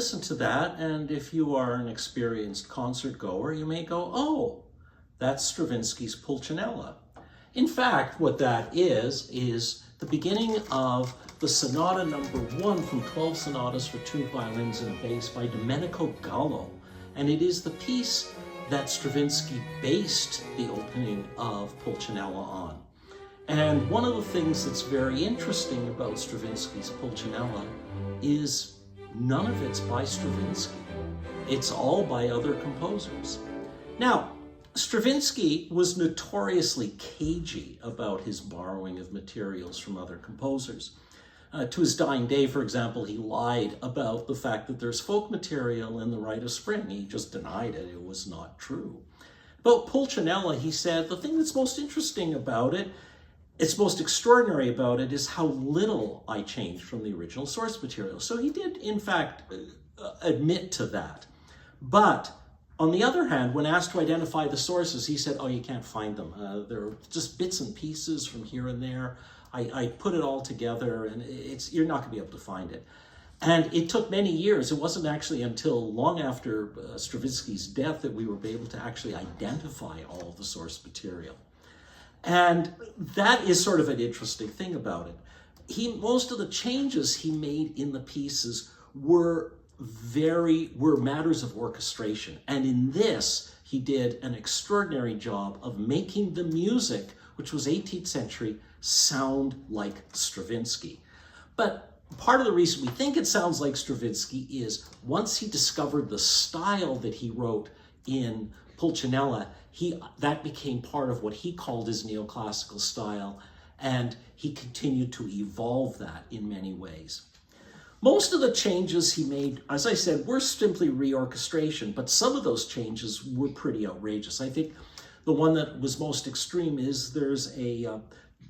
listen to that, and if you are an experienced concert goer, you may go, oh, that's Stravinsky's Pulcinella. In fact, what that is the beginning of the Sonata number 1 from 12 sonatas for 2 violins and a bass by Domenico Gallo. And it is the piece that Stravinsky based the opening of Pulcinella on. And one of the things that's very interesting about Stravinsky's Pulcinella is none of it's by Stravinsky. It's all by other composers. Now, Stravinsky was notoriously cagey about his borrowing of materials from other composers. To his dying day, for example, he lied about the fact that there's folk material in The Rite of Spring. He just denied it. It was not true. About Pulcinella, he said, the thing that's most interesting about it, it's most extraordinary about it, is how little I changed from the original source material. So he did, in fact, admit to that. But on the other hand, when asked to identify the sources, he said, oh, you can't find them. They're just bits and pieces from here and there. I put it all together, and you're not going to be able to find it. And it took many years. It wasn't actually until long after Stravinsky's death that we were able to actually identify all of the source material. And that is sort of an interesting thing about it. Most of the changes he made in the pieces were matters of orchestration. And in this, he did an extraordinary job of making the music, which was 18th century, sound like Stravinsky. But part of the reason we think it sounds like Stravinsky is once he discovered the style that he wrote in Pulcinella, that became part of what he called his neoclassical style, and he continued to evolve that in many ways. Most of the changes he made, as I said, were simply reorchestration, but some of those changes were pretty outrageous. I think the one that was most extreme is there's a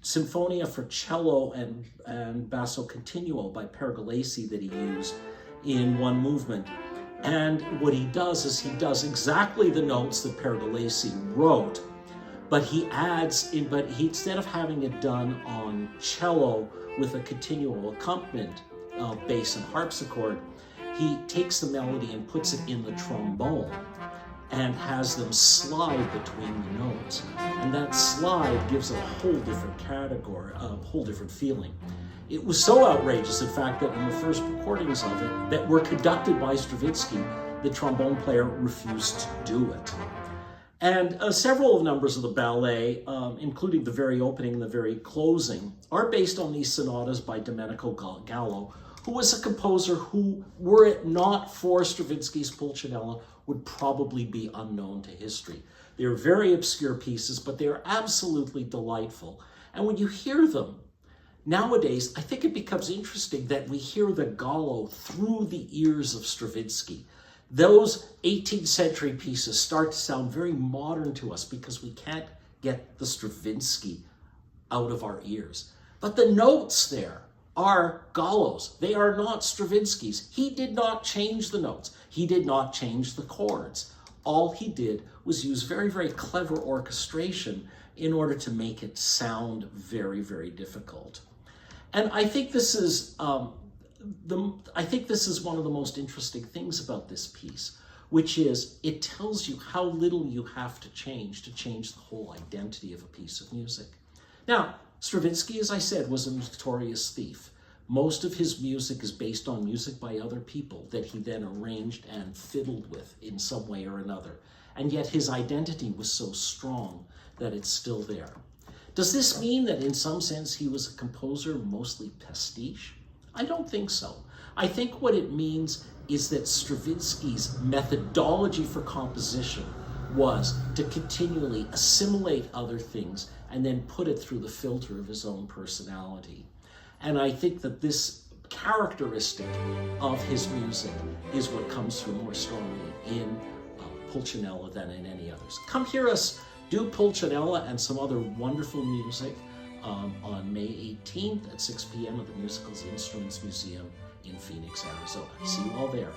Symphonia for cello and basso continuo by Pergolesi that he used in one movement. And what he does is he does exactly the notes that Pergolesi wrote, but he adds in, instead of having it done on cello with a continual accompaniment of bass and harpsichord, he takes the melody and puts it in the trombone and has them slide between the notes. And that slide gives a whole different category, a whole different feeling. It was so outrageous, in fact, that in the first recordings of it that were conducted by Stravinsky, the trombone player refused to do it. And several numbers of the ballet, including the very opening and the very closing, are based on these sonatas by Domenico Gallo, who was a composer who, were it not for Stravinsky's Pulcinella, would probably be unknown to history. They're very obscure pieces, but they're absolutely delightful. And when you hear them, nowadays, I think it becomes interesting that we hear the Gallo through the ears of Stravinsky. Those 18th century pieces start to sound very modern to us because we can't get the Stravinsky out of our ears. But the notes there are Gallo's. They are not Stravinsky's. He did not change the notes. He did not change the chords. All he did was use very, very clever orchestration in order to make it sound very, very difficult. And I think this is one of the most interesting things about this piece, which is it tells you how little you have to change the whole identity of a piece of music. Now, Stravinsky, as I said, was a notorious thief. Most of his music is based on music by other people that he then arranged and fiddled with in some way or another. And yet his identity was so strong that it's still there. Does this mean that in some sense he was a composer mostly pastiche? I don't think so. I think what it means is that Stravinsky's methodology for composition was to continually assimilate other things and then put it through the filter of his own personality. And I think that this characteristic of his music is what comes through more strongly in Pulcinella than in any others. Come hear us do Pulcinella and some other wonderful music on May 18th at 6 p.m. at the Musicals Instruments Museum in Phoenix, Arizona. See you all there.